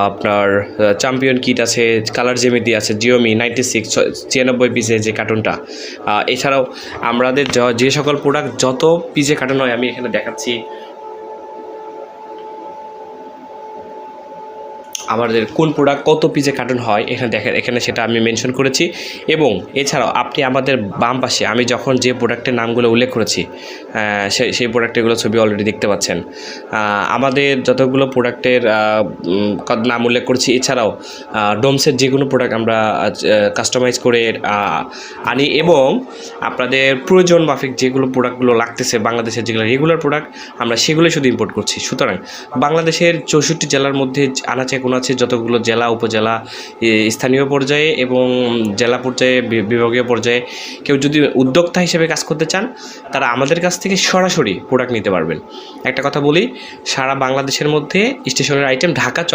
আপনার champion kit আছে, colour জ্যামিতি আছে, জিওমি 96 96 পিসের যে কার্টুনটা। এছাড়াও আমাদের যে সকল প্রোডাক্ট যত পিসে কার্টুন হয় আমি এখানে দেখাচ্ছি। আমাদের কোন প্রোডাক্ট কত পিসে কার্টুন হয় এখানে দেখেন, এখানে সেটা আমি মেনশন করেছি। এবং এছাড়াও আপনি আমাদের বাম পাশে আমি যখন যে প্রোডাক্টের নামগুলো উল্লেখ করেছি সেই প্রোডাক্টগুলো ছবি অলরেডি দেখতে পাচ্ছেন। আমাদের যতগুলো প্রোডাক্টের নাম উল্লেখ করেছি, এছাড়াও ডোমসের যে কোনো প্রোডাক্ট আমরা কাস্টমাইজ করে আনি এবং আপনাদের প্রয়োজন মাফিক যেগুলো প্রোডাক্টগুলো লাগতেছে বাংলাদেশের যেগুলো রেগুলার প্রোডাক্ট আমরা সেগুলোই শুধু ইম্পোর্ট করছি। সুতরাং বাংলাদেশের 64 জেলার মধ্যে আনাচে কোনো আছে যতগুলো জেলা, উপজেলা, স্থানীয় পর্যায়ে এবং জেলা পর্যায়ে, বিভাগীয় পর্যায়ে কেউ যদি উদ্যোক্তা হিসেবে কাজ করতে চান তারা আমাদের কাছ থেকে সরাসরি প্রোডাক্ট নিতে পারবেন। একটা কথা বলি, সারা বাংলাদেশের মধ্যে স্টেশনের আইটেম ঢাকা